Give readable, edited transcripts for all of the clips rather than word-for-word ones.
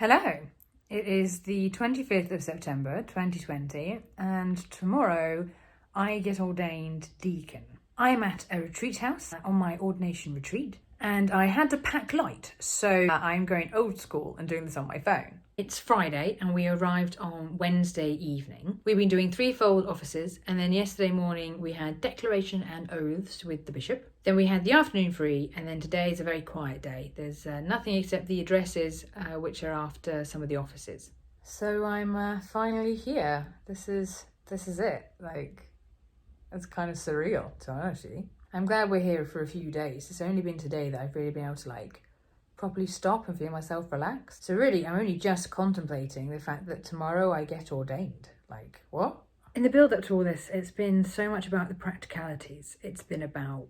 Hello, it is the 25th of September 2020, and tomorrow I get ordained deacon. I'm at a retreat house on my ordination retreat, and I had to pack light, so I'm going old school and doing this on my phone. It's Friday and we arrived on Wednesday evening. We've been doing threefold offices, and then yesterday morning we had declaration and oaths with the bishop. Then we had the afternoon free, and then today is a very quiet day. There's nothing except the addresses, which are after some of the offices. So I'm finally here. This is it. It's kind of surreal, to be honest with you. I'm glad we're here for a few days. It's only been today that I've really been able to properly stop and feel myself relaxed. So really, I'm only just contemplating the fact that tomorrow I get ordained. What? In the build up to all this, it's been so much about the practicalities. It's been about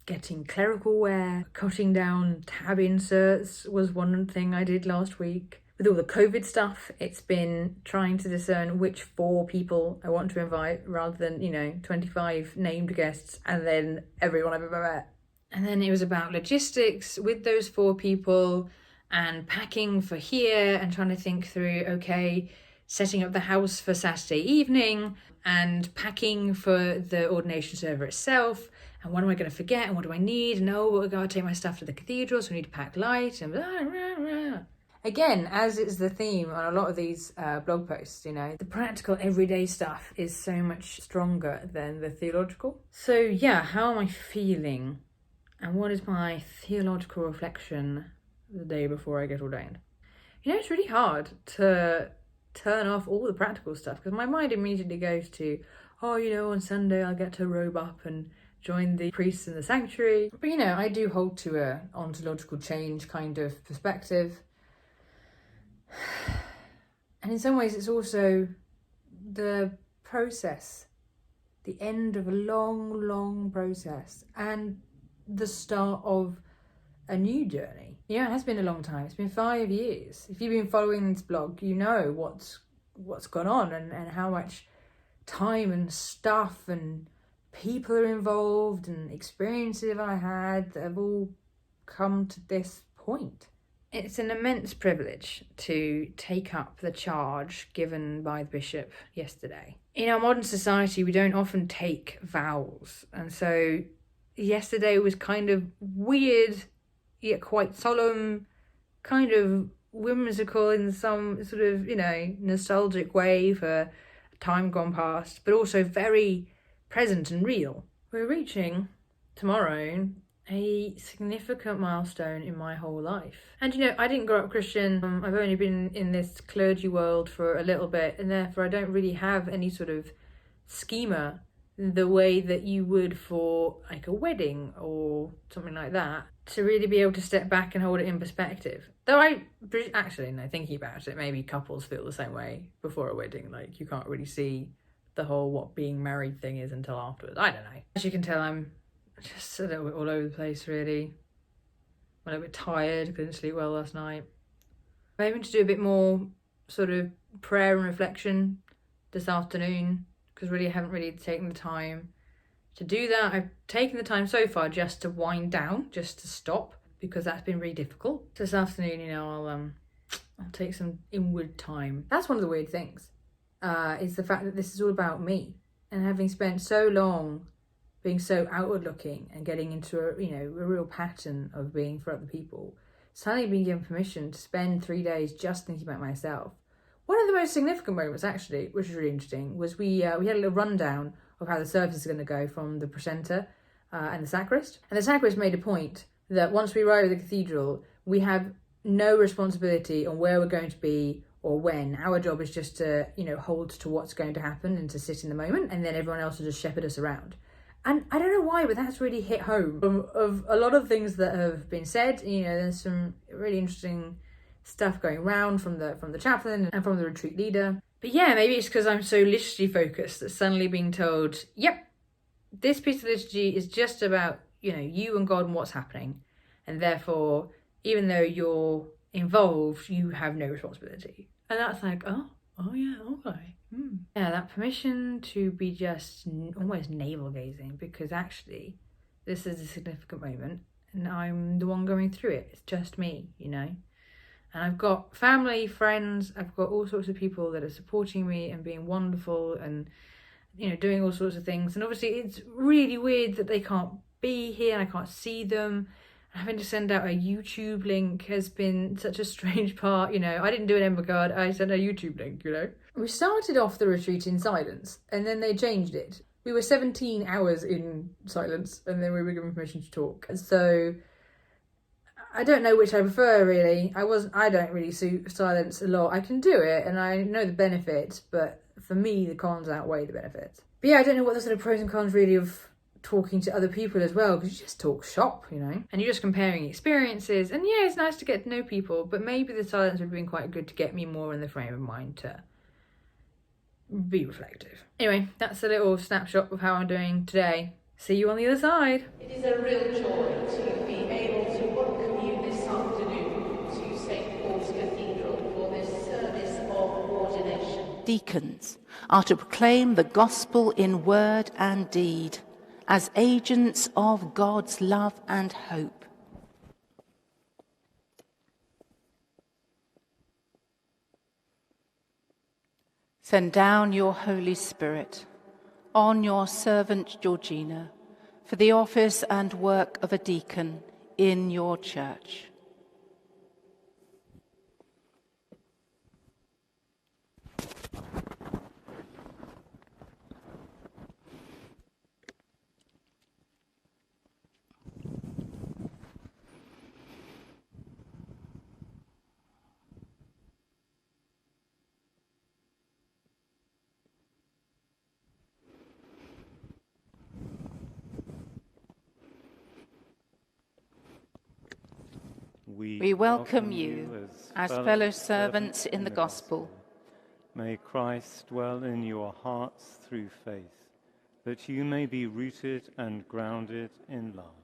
getting clerical wear, cutting down tab inserts was one thing I did last week. With all the COVID stuff, it's been trying to discern which 4 people I want to invite rather than, 25 named guests and then everyone I've ever met. And then it was about logistics with those 4 people and packing for here and trying to think through, okay, setting up the house for Saturday evening and packing for the ordination server itself. And what am I going to forget? And what do I need? And I've got to take my stuff to the cathedral, so I need to pack light and blah, blah, blah. Again, as is the theme on a lot of these blog posts, the practical everyday stuff is so much stronger than the theological. So yeah, how am I feeling? And what is my theological reflection the day before I get ordained? It's really hard to turn off all the practical stuff because my mind immediately goes to, on Sunday I'll get to robe up and join the priests in the sanctuary. But I do hold to a ontological change kind of perspective. And in some ways it's also the process, the end of a long, long process and the start of a new journey. It has been a long time. It's been 5 years. If you've been following this blog, you know what's gone on and how much time and stuff and people are involved and experiences I had that have all come to this point. It's an immense privilege to take up the charge given by the bishop yesterday. In our modern society, we don't often take vows, and so yesterday was kind of weird, yet quite solemn, kind of whimsical in some sort of, nostalgic way for a time gone past, but also very present and real. We're reaching tomorrow a significant milestone in my whole life. And I didn't grow up Christian. I've only been in this clergy world for a little bit, and therefore I don't really have any sort of schema the way that you would for a wedding or something like that, to really be able to step back and hold it in perspective. Though thinking about it, maybe couples feel the same way before a wedding. You can't really see the whole what being married thing is until afterwards. I don't know. As you can tell, I'm just a little bit all over the place, really. I'm a little bit tired, couldn't sleep well last night. I'm aiming to do a bit more sort of prayer and reflection this afternoon, because really I haven't really taken the time to do that. I've taken the time so far just to wind down, just to stop, because that's been really difficult. This afternoon, I'll take some inward time. That's one of the weird things, is the fact that this is all about me, and having spent so long being so outward looking and getting into a real pattern of being for other people, suddenly being given permission to spend 3 days just thinking about myself. One of the most significant moments, actually, which was really interesting, was we had a little rundown of how the service is going to go from the precentor and the sacrist. And the sacrist made a point that once we arrive at the cathedral, we have no responsibility on where we're going to be or when. Our job is just to, hold to what's going to happen and to sit in the moment, and then everyone else will just shepherd us around. And I don't know why, but that's really hit home. Of a lot of things that have been said, there's some really interesting stuff going around from the chaplain and from the retreat leader. But yeah, maybe it's because I'm so liturgy focused that suddenly being told, yep, this piece of liturgy is just about, you and God and what's happening. And therefore, even though you're involved, you have no responsibility. And that's oh yeah, okay. Yeah, that permission to be just almost navel gazing, because actually this is a significant moment and I'm the one going through it. It's just me, And I've got family, friends, I've got all sorts of people that are supporting me and being wonderful and, you know, doing all sorts of things. And obviously it's really weird that they can't be here and I can't see them. Having to send out a YouTube link has been such a strange part, you know. I didn't do an Ember card, I sent a YouTube link, you know. We started off the retreat in silence and then they changed it. We were 17 hours in silence and then we were given permission to talk. So I don't know which I prefer, really. I don't really suit silence a lot. I can do it and I know the benefits, but for me the cons outweigh the benefits. But yeah, I don't know what the sort of pros and cons really of talking to other people as well, because you just talk shop, you know, and you're just comparing experiences. And yeah, it's nice to get to know people, but maybe the silence would have been quite good to get me more in the frame of mind to be reflective. Anyway, that's a little snapshot of how I'm doing today. See you on the other side. It is a real joy to be able to welcome you this afternoon to St. Paul's Cathedral for this service of ordination. Deacons are to proclaim the gospel in word and deed as agents of God's love and hope. Send down your Holy Spirit on your servant Georgina for the office and work of a deacon in your church. We welcome you as fellow servants in the gospel. May Christ dwell in your hearts through faith, that you may be rooted and grounded in love.